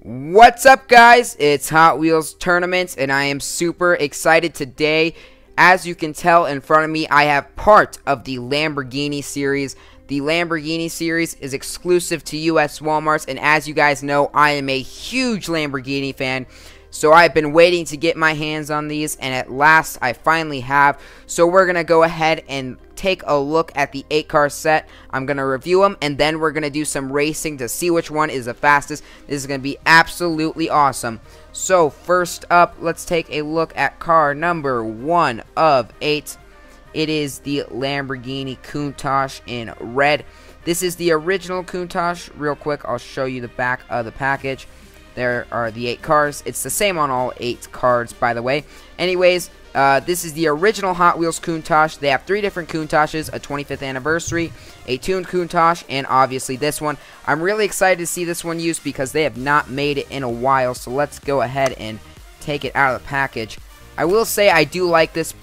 What's up, guys? It's Hot Wheels Tournaments, and I am super excited today. As you can tell in front of me, I have part of the Lamborghini series. The Lamborghini series is exclusive to US Walmarts, and as you guys know, I am a huge Lamborghini fan. So I've been waiting to get my hands on these, and at last I finally have. So we're going to go ahead and take a look at the 8-car set. I'm going to review them, and then we're going to do some racing to see which one is the fastest. This is going to be absolutely awesome. So first up, let's take a look at car number 1 of 8. It is the Lamborghini Countach in red. This is the original Countach. Real quick, I'll show you the back of the package. There are the 8 cars. It's the same on all 8 cards, by the way. Anyways, this is the original Hot Wheels Countach. They have 3 different Countaches, a 25th anniversary, a tuned Countach, and obviously this one. I'm really excited to see this one used because they have not made it in a while. So let's go ahead and take it out of the package. I will say I do like this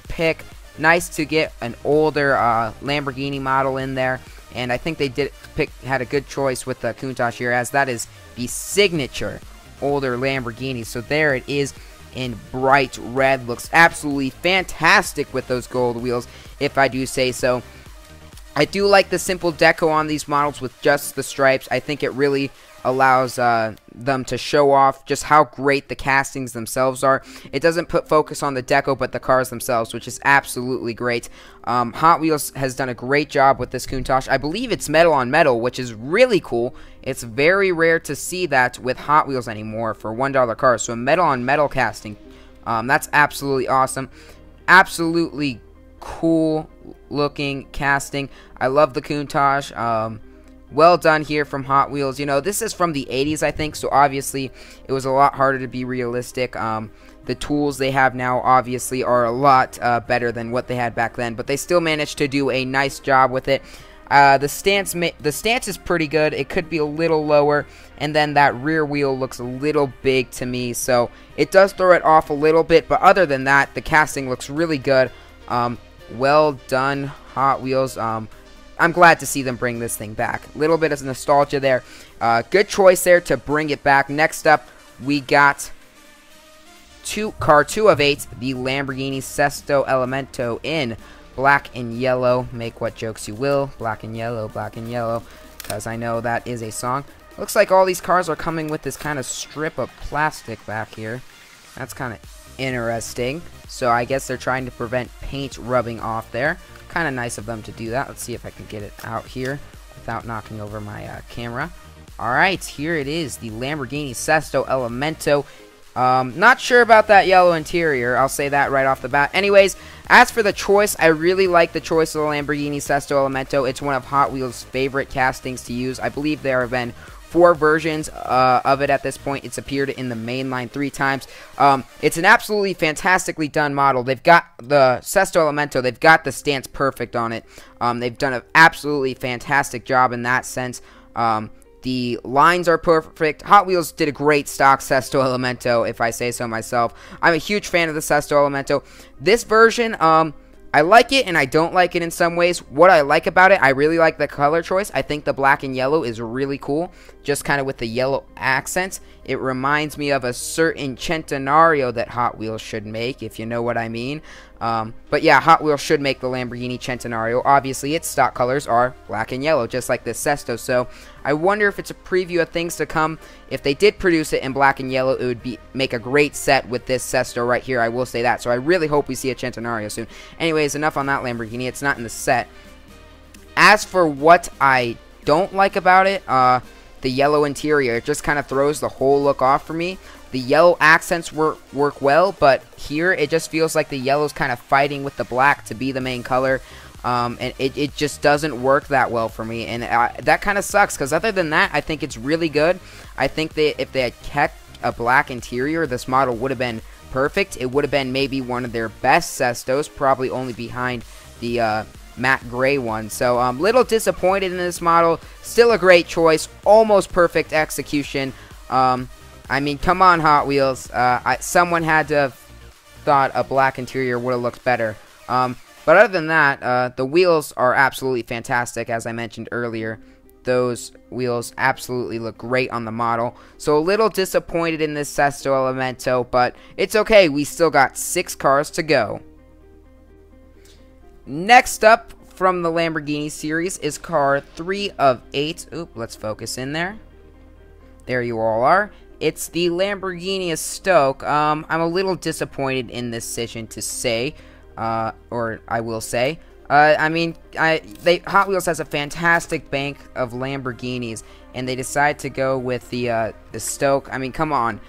pick. Nice to get an older Lamborghini model in there. And I think they had a good choice with the Countach here, as that is the signature older Lamborghini. So there it is in bright red. Looks absolutely fantastic with those gold wheels, if I do say so. I do like the simple deco on these models with just the stripes. I think it really allows them to show off just how great the castings themselves are. It doesn't put focus on the deco but the cars themselves, which is absolutely great. Hot Wheels has done a great job with this Countach. I believe it's metal on metal, which is really cool. It's very rare to see that with Hot Wheels anymore for $1 cars. So a metal on metal casting, that's absolutely awesome. Absolutely cool looking casting. I love the Countach. Well done here from Hot Wheels. You know, this is from the 80s, I think, so obviously it was a lot harder to be realistic. The tools they have now obviously are a lot better than what they had back then, but they still managed to do a nice job with it. The stance is pretty good. It could be a little lower, and then that rear wheel looks a little big to me, so it does throw it off a little bit, but other than that, the casting looks really good. Well done, Hot Wheels. I'm glad to see them bring this thing back. A little bit of nostalgia there. Good choice there to bring it back. Next up, we got car 2 of 8, the Lamborghini Sesto Elemento in black and yellow. Make what jokes you will. Black and yellow, because I know that is a song. Looks like all these cars are coming with this kind of strip of plastic back here. That's kind of interesting. So I guess they're trying to prevent paint rubbing off there. Kind of nice of them to do that. Let's see if I can get it out here without knocking over my camera. Alright, here it is, the Lamborghini Sesto Elemento. Not sure about that yellow interior, I'll say that right off the bat. Anyways, as for the choice, I really like the choice of the Lamborghini Sesto Elemento. It's one of Hot Wheels' favorite castings to use. I believe there have been 4 versions of it at this point. It's appeared in the main line 3 times. It's an absolutely fantastically done model. They've got the Sesto Elemento, they've got the stance perfect on it. They've done an absolutely fantastic job in that sense. The lines are perfect. Hot Wheels did a great stock Sesto Elemento, if I say so myself. I'm a huge fan of the Sesto Elemento. This version, I like it and I don't like it in some ways. What I like about it, I really like the color choice. I think the black and yellow is really cool, just kind of with the yellow accents. It reminds me of a certain Centenario that Hot Wheels should make, if you know what I mean. But yeah, Hot Wheels should make the Lamborghini Centenario. Obviously, its stock colors are black and yellow, just like this Sesto. So I wonder if it's a preview of things to come. If they did produce it in black and yellow, it would make a great set with this Sesto right here. I will say that. So I really hope we see a Centenario soon. Anyways, enough on that Lamborghini. It's not in the set. As for what I don't like about it, the yellow interior, it just kind of throws the whole look off for me. The yellow accents work well, but here it just feels like the yellow's kind of fighting with the black to be the main color. And it just doesn't work that well for me, and that kind of sucks, because other than that, I think it's really good. I think that if they had kept a black interior, this model would have been perfect. It would have been maybe one of their best Sestos, probably only behind the matte gray one. So I'm a little disappointed in this model. Still a great choice, almost perfect execution. I mean, come on, Hot Wheels. Someone had to have thought a black interior would have looked better. But other than that, the wheels are absolutely fantastic, as I mentioned earlier. those wheels absolutely look great on the model. So a little disappointed in this Sesto Elemento, but it's okay. We still got 6 cars to go. Next up from the Lamborghini series is car 3 of 8. Oop, let's focus in there. There you all are. It's the Lamborghini Stoke. I'm a little disappointed in this decision to say, or I will say. I mean, Hot Wheels has a fantastic bank of Lamborghinis, and they decide to go with the Stoke. I mean, come on.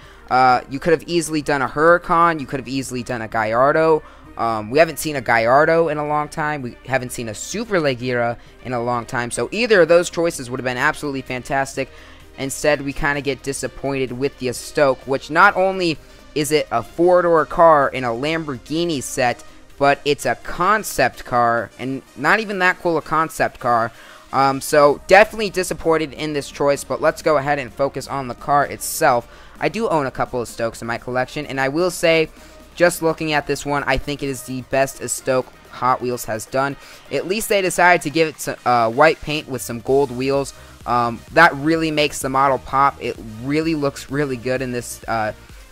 You could have easily done a Huracan. You could have easily done a Gallardo. We haven't seen a Gallardo in a long time. We haven't seen a Superleggera in a long time. So either of those choices would have been absolutely fantastic. Instead, we kind of get disappointed with the Stoke, which not only is it a 4-door car in a Lamborghini set, but it's a concept car, and not even that cool a concept car. So definitely disappointed in this choice, but let's go ahead and focus on the car itself. I do own a couple of Stokes in my collection, and I will say, just looking at this one, I think it is the best Stoke Hot Wheels has done. At least they decided to give it some white paint with some gold wheels. That really makes the model pop. It really looks really good in this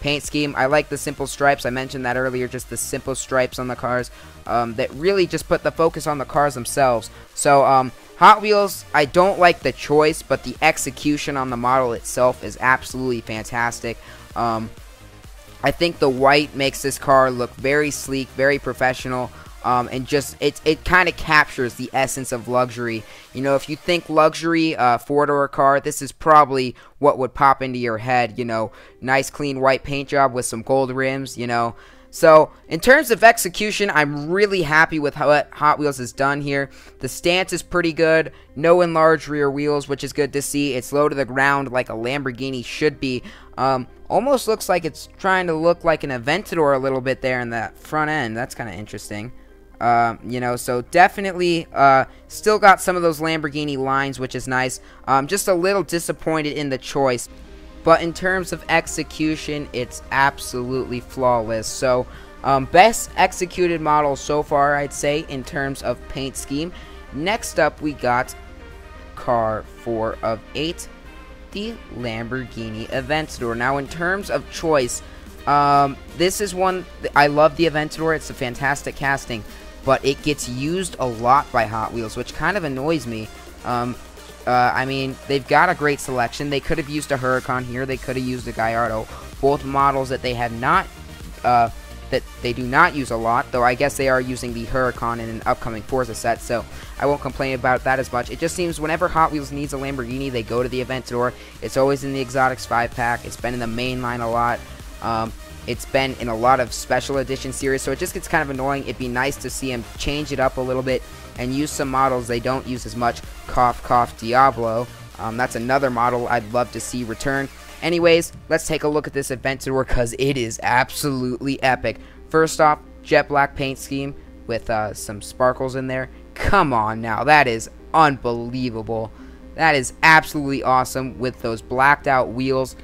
paint scheme. I like the simple stripes. I mentioned that earlier, just the simple stripes on the cars that really just put the focus on the cars themselves. So Hot Wheels, I don't like the choice, but the execution on the model itself is absolutely fantastic. I think the white makes this car look very sleek, very professional. And just it kind of captures the essence of luxury. You know, if you think luxury 4-door car, this is probably what would pop into your head. You know, nice clean white paint job with some gold rims, you know. So in terms of execution, I'm really happy with what Hot Wheels has done here. The stance is pretty good. No enlarged rear wheels, which is good to see. It's low to the ground like a Lamborghini should be. Almost looks like it's trying to look like an Aventador a little bit there in the front end. That's kind of interesting. You know, so definitely still got some of those Lamborghini lines, which is nice. Just a little disappointed in the choice, but in terms of execution, it's absolutely flawless. So best executed model so far, I'd say, in terms of paint scheme. Next up, we got car 4 of 8, the Lamborghini Aventador. Now, in terms of choice, this is one I love. The Aventador, it's a fantastic casting, but it gets used a lot by Hot Wheels, which kind of annoys me. I mean, they've got a great selection. They could have used a Huracan here. They could have used a Gallardo. Both models that they have not, that they do not use a lot, though I guess they are using the Huracan in an upcoming Forza set, so I won't complain about that as much. It just seems whenever Hot Wheels needs a Lamborghini, they go to the Aventador. It's always in the Exotics 5-pack. It's been in the main line a lot. It's been in a lot of special edition series, so it just gets kind of annoying. It'd be nice to see them change it up a little bit and use some models they don't use as much. Cough, cough, Diablo. That's another model I'd love to see return. Anyways, let's take a look at this Aventador because it is absolutely epic. First off, jet black paint scheme with some sparkles in there. Come on now, that is unbelievable. That is absolutely awesome with those blacked out wheels.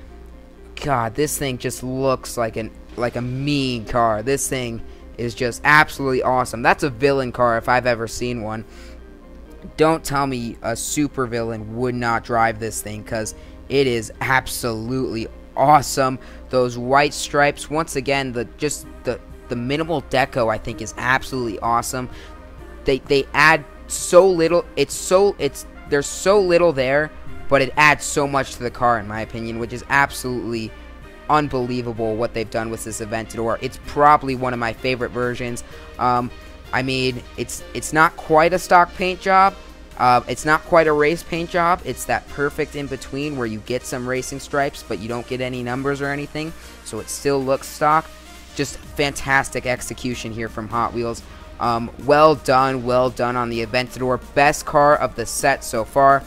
God, this thing just looks like a mean car. This thing is just absolutely awesome. That's a villain car if I've ever seen one. Don't tell me a super villain would not drive this thing, because it is absolutely awesome. Those white stripes, once again, the minimal deco I think is absolutely awesome. They add so little. There's so little there, but it adds so much to the car, in my opinion, which is absolutely unbelievable what they've done with this Aventador. It's probably one of my favorite versions. I mean, it's not quite a stock paint job. It's not quite a race paint job. It's that perfect in between where you get some racing stripes, but you don't get any numbers or anything, so it still looks stock. Just fantastic execution here from Hot Wheels. Well done on the Aventador. Best car of the set so far.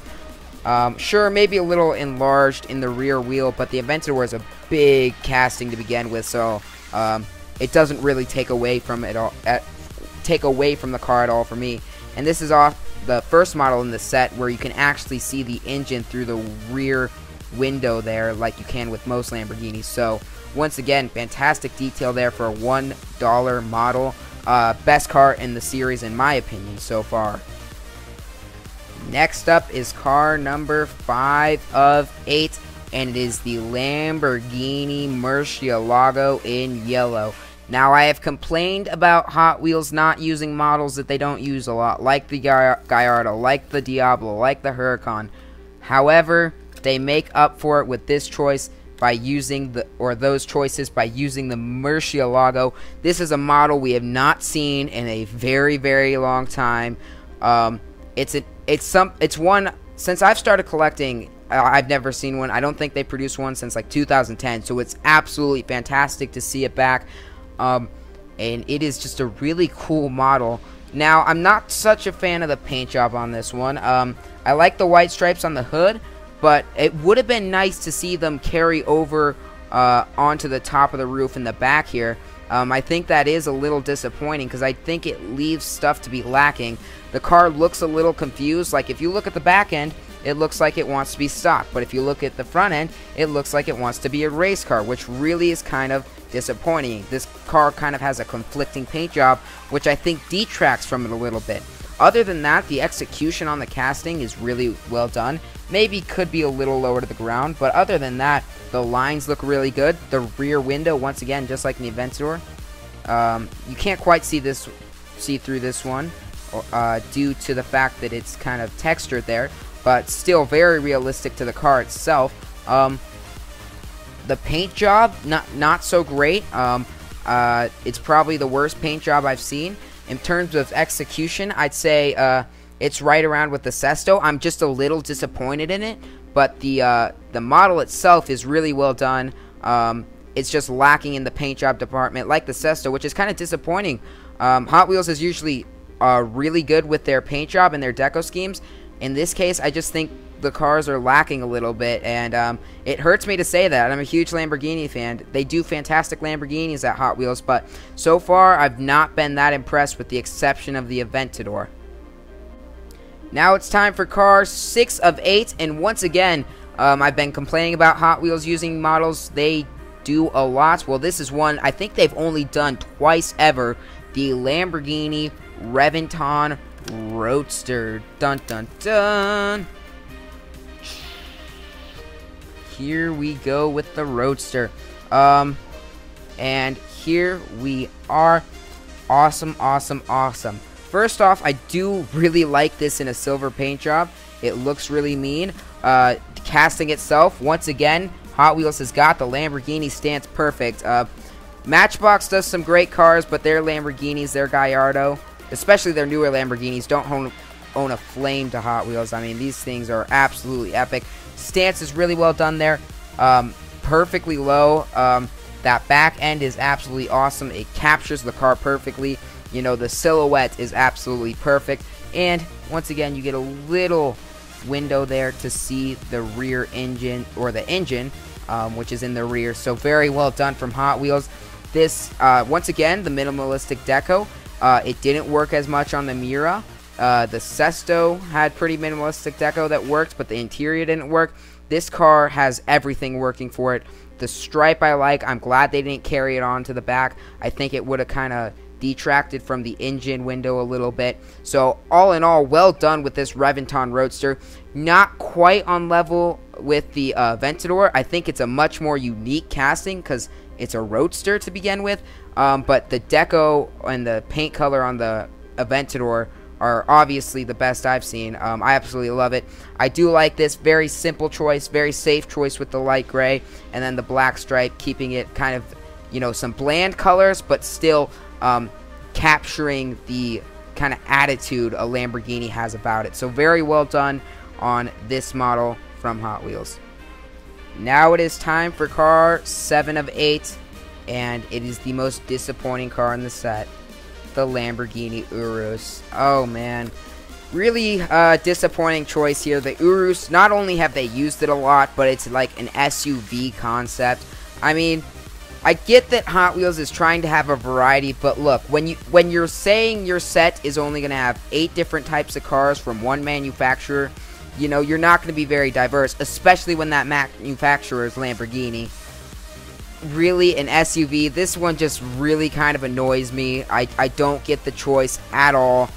Sure, maybe a little enlarged in the rear wheel, but the Aventador is a big casting to begin with, so it doesn't really take away from it all. Take away from the car at all for me. And this is off the first model in the set, where you can actually see the engine through the rear window there, like you can with most Lamborghinis. So once again, fantastic detail there for a $1 model. Best car in the series, in my opinion, so far. Next up is car number 5 of 8, and it is the Lamborghini Murcielago in yellow. Now, I have complained about Hot Wheels not using models that they don't use a lot, like the Gallardo, like the Diablo, like the Huracan. However, they make up for it with this choice by using those choices by using the Murcielago. This is a model we have not seen in a very, very long time. It's one since I've started collecting. I've never seen one. I don't think they produced one since like 2010. So it's absolutely fantastic to see it back. And it is just a really cool model. Now, I'm not such a fan of the paint job on this one. I like the white stripes on the hood, but it would have been nice to see them carry over onto the top of the roof in the back here. I think that is a little disappointing because I think it leaves stuff to be lacking. The car looks a little confused. Like, if you look at the back end, it looks like it wants to be stock. But if you look at the front end, it looks like it wants to be a race car, which really is kind of disappointing. This car kind of has a conflicting paint job, which I think detracts from it a little bit. Other than that, the execution on the casting is really well done. Maybe could be a little lower to the ground, but other than that, the lines look really good. The rear window, once again, just like in the Aventador, you can't quite see through this one due to the fact that it's kind of textured there, but still very realistic to the car itself. The paint job, not so great. It's probably the worst paint job I've seen. In terms of execution, I'd say it's right around with the Sesto. I'm just a little disappointed in it, but the model itself is really well done. It's just lacking in the paint job department, like the Sesto, which is kind of disappointing. Hot Wheels is usually really good with their paint job and their deco schemes. In this case, I just think the cars are lacking a little bit, and it hurts me to say that. I'm a huge Lamborghini fan. They do fantastic Lamborghinis at Hot Wheels, but so far I've not been that impressed, with the exception of the Aventador. Now it's time for car 6 of 8, and once again, I've been complaining about Hot Wheels using models they do a lot. Well, this is one I think they've only done twice ever, the Lamborghini Reventon Roadster. Dun dun dun. Here we go with the Roadster. And here we are. Awesome, awesome, awesome. First off, I do really like this in a silver paint job. It looks really mean. Casting itself, once again, Hot Wheels has got the Lamborghini stance perfect. Matchbox does some great cars, but their Lamborghinis, their Gallardo, especially their newer Lamborghinis, don't own a flame to Hot Wheels. I mean, these things are absolutely epic. Stance is really well done there. Perfectly low. That back end is absolutely awesome. It captures the car perfectly. You know, the silhouette is absolutely perfect. And once again, you get a little window there to see the rear engine, or the engine, which is in the rear. So very well done from Hot Wheels. This, once again, the minimalistic deco. It didn't work as much on the Miura. The Sesto had pretty minimalistic deco that worked, but the interior didn't work. This car has everything working for it. The stripe I like. I'm glad they didn't carry it on to the back. I think it would have kind of detracted from the engine window a little bit. So all in all, well done with this Reventon Roadster. Not quite on level with the Aventador. I think it's a much more unique casting because it's a Roadster to begin with. But the deco and the paint color on the Aventador are obviously the best I've seen. I absolutely love it. I do like this. Very simple choice, very safe choice with the light gray, and then the black stripe, keeping it kind of, you know, some bland colors, but still capturing the kind of attitude a Lamborghini has about it. So very well done on this model from Hot Wheels. Now it is time for car 7 of 8, and it is the most disappointing car in the set, the Lamborghini Urus. Oh man, really disappointing choice here. The Urus, not only have they used it a lot, but it's like an SUV concept. I mean, I get that Hot Wheels is trying to have a variety, but look, when you're saying your set is only going to have 8 different types of cars from one manufacturer, you know, you're not going to be very diverse, especially when that manufacturer is Lamborghini. Really, an SUV, this one just really kind of annoys me. I don't get the choice at all.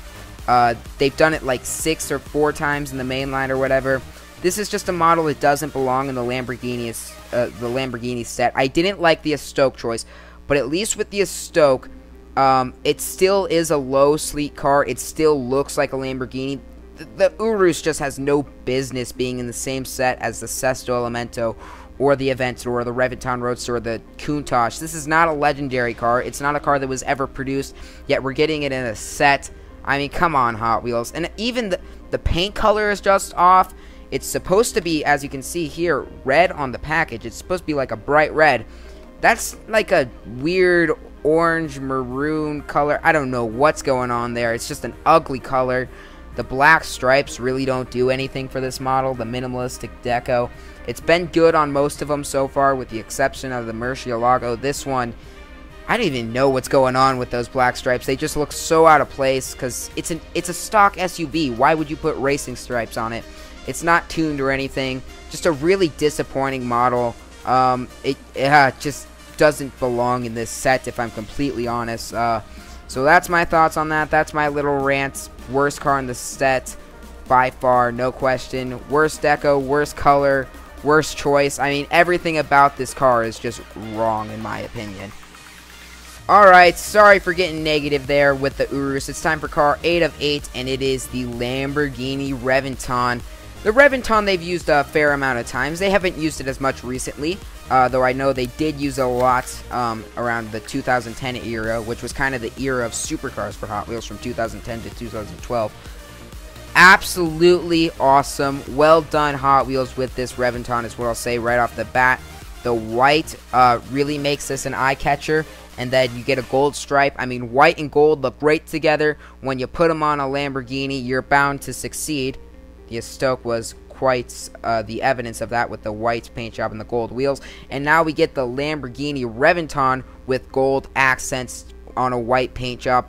They've done it like 6 or 4 times in the main line or whatever. This is just a model that doesn't belong in the Lamborghini set. I didn't like the Stoke choice, but at least with the Stoke, it still is a low, sleek car. It still looks like a Lamborghini. The Urus just has no business being in the same set as the Sesto Elemento or the Aventador or the Reventon Roadster or the Countach. This is not a legendary car. It's not a car that was ever produced, yet we're getting it in a set. I mean, come on, Hot Wheels. And even the paint color is just off. It's supposed to be, as you can see here, red on the package. It's supposed to be like a bright red. That's like a weird orange maroon color. I don't know what's going on there. It's just an ugly color. The black stripes really don't do anything for this model. The minimalistic deco. It's been good on most of them so far, with the exception of the Murcielago. This one, I don't even know what's going on with those black stripes. They just look so out of place because it's a stock SUV. Why would you put racing stripes on it? It's not tuned or anything. Just a really disappointing model. It just doesn't belong in this set, if I'm completely honest. So that's my thoughts on that. That's my little rant. Worst car in the set, by far, no question. Worst deco, worst color, worst choice. I mean, everything about this car is just wrong, in my opinion. Alright, sorry for getting negative there with the Urus. It's time for car 8 of 8, and it is the Lamborghini Reventon. The Reventon they've used a fair amount of times. They haven't used it as much recently, though I know they did use it a lot around the 2010 era, which was kind of the era of supercars for Hot Wheels from 2010 to 2012. Absolutely awesome. Well done, Hot Wheels, with this Reventon is what I'll say right off the bat. The white really makes this an eye catcher, and then you get a gold stripe. I mean, white and gold look great together. When you put them on a Lamborghini, you're bound to succeed. The Stoke was quite the evidence of that with the white paint job and the gold wheels. And now we get the Lamborghini Reventon with gold accents on a white paint job.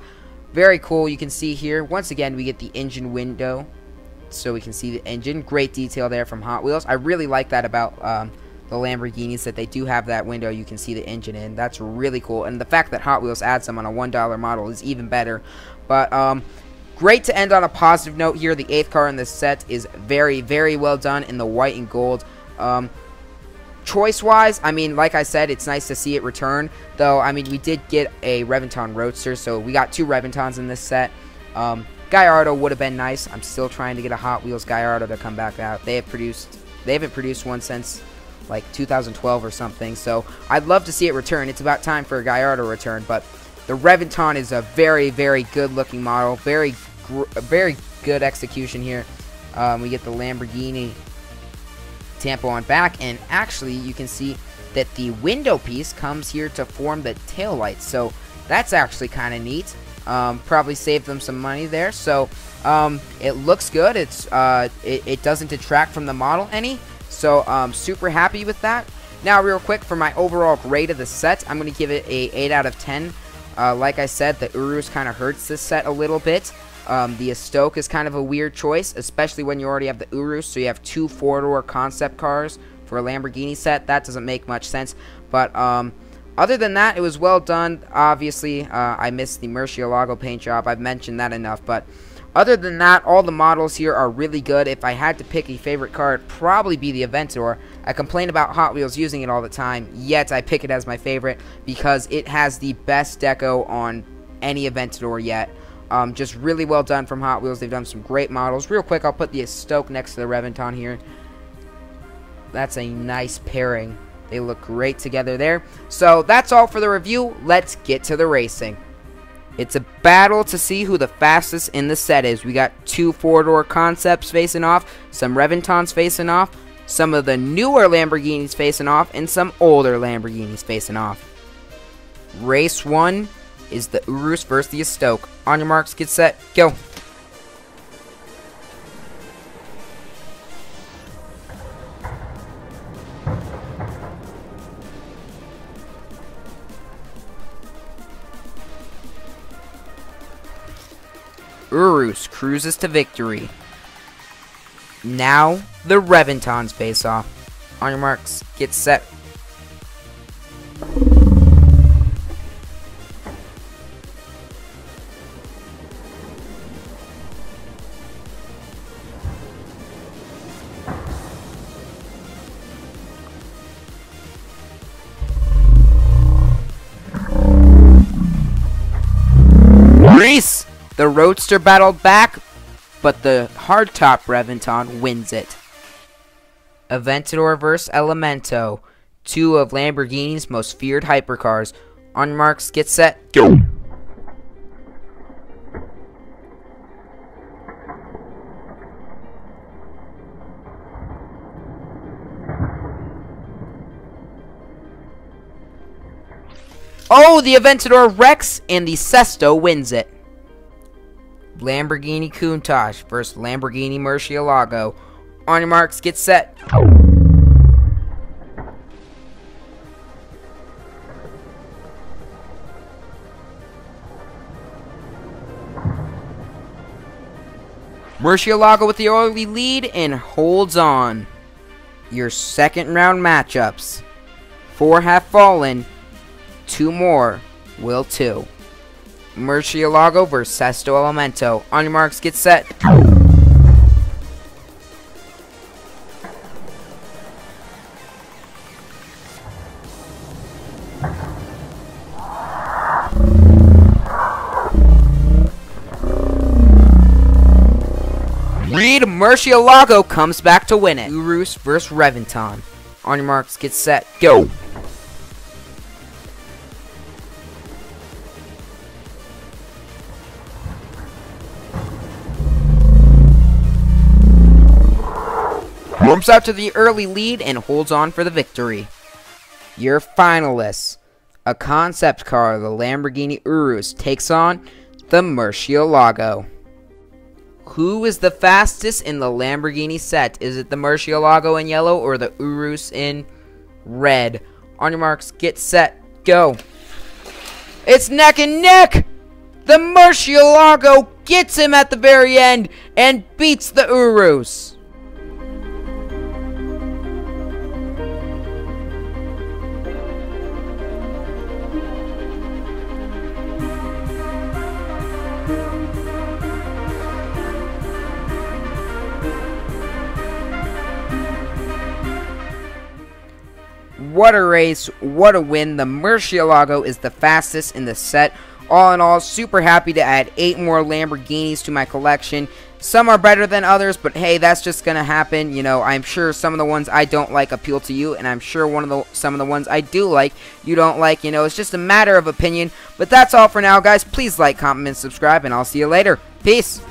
Very cool. You can see here, once again, we get the engine window, so we can see the engine. Great detail there from Hot Wheels. I really like that about the Lamborghinis, that they do have that window you can see the engine in. That's really cool. And the fact that Hot Wheels adds them on a $1 model is even better. But great to end on a positive note here. The 8th car in this set is very, very well done in the white and gold. Choice-wise, I mean, like I said, it's nice to see it return. Though, I mean, we did get a Reventon Roadster, so we got 2 Reventons in this set. Gallardo would have been nice. I'm still trying to get a Hot Wheels Gallardo to come back out. They haven't produced one since like 2012 or something. So I'd love to see it return. It's about time for a Gallardo return, but the Reventon is a very, very good-looking model. Very good execution here. We get the Lamborghini Tampo on back, and actually you can see that the window piece comes here to form the tail lights. So that's actually kind of neat. Probably saved them some money there. So it looks good. It doesn't detract from the model any. So super happy with that. Now, real quick, for my overall grade of the set, I'm going to give it a 8 out of 10. Like I said, the Urus kind of hurts this set a little bit. The Stoke is kind of a weird choice, especially when you already have the Urus, so you have 2 4-door concept cars for a Lamborghini set. That doesn't make much sense. But other than that, it was well done. Obviously, I missed the Murcielago paint job. I've mentioned that enough. But other than that, all the models here are really good. If I had to pick a favorite car, it'd probably be the Aventador. I complain about Hot Wheels using it all the time, yet I pick it as my favorite because it has the best deco on any Aventador yet. Just really well done from Hot Wheels. They've done some great models. Real quick, I'll put the Stoke next to the Reventon here. That's a nice pairing. They look great together there. So that's all for the review. Let's get to the racing. It's a battle to see who the fastest in the set is. We got 2 4-door concepts facing off, some Reventons facing off, some of the newer Lamborghinis facing off, and some older Lamborghinis facing off. Race 1 is the Urus versus the Stoke. On your marks, get set, go. Urus cruises to victory. Now, the Reventons face off. On your marks, get set. The Roadster battled back, but the hardtop Reventon wins it. Aventador vs. Elemento, two of Lamborghini's most feared hypercars. On your marks, get set, go! Oh, the Aventador wrecks, and the Sesto wins it. Lamborghini Countach versus Lamborghini Murcielago. On your marks, get set. Murcielago with the early lead and holds on. Your second round matchups. 4 have fallen. 2 more will too. Murcielago versus Sesto Elemento. On your marks, get set. Murcielago comes back to win it. Urus versus Reventon. On your marks, get set, go! Jumps out to the early lead and holds on for the victory. Your finalists. A concept car, the Lamborghini Urus, takes on the Murcielago. Who is the fastest in the Lamborghini set? Is it the Murcielago in yellow or the Urus in red? On your marks, get set, go. It's neck and neck! The Murcielago gets him at the very end and beats the Urus. What a race, what a win. The Murcielago is the fastest in the set. All in all, super happy to add 8 more Lamborghinis to my collection. Some are better than others, but hey, that's just gonna happen. You know, I'm sure some of the ones I don't like appeal to you, and I'm sure some of the ones I do like, you don't like. You know, it's just a matter of opinion. But that's all for now, guys. Please like, comment, and subscribe, and I'll see you later. Peace!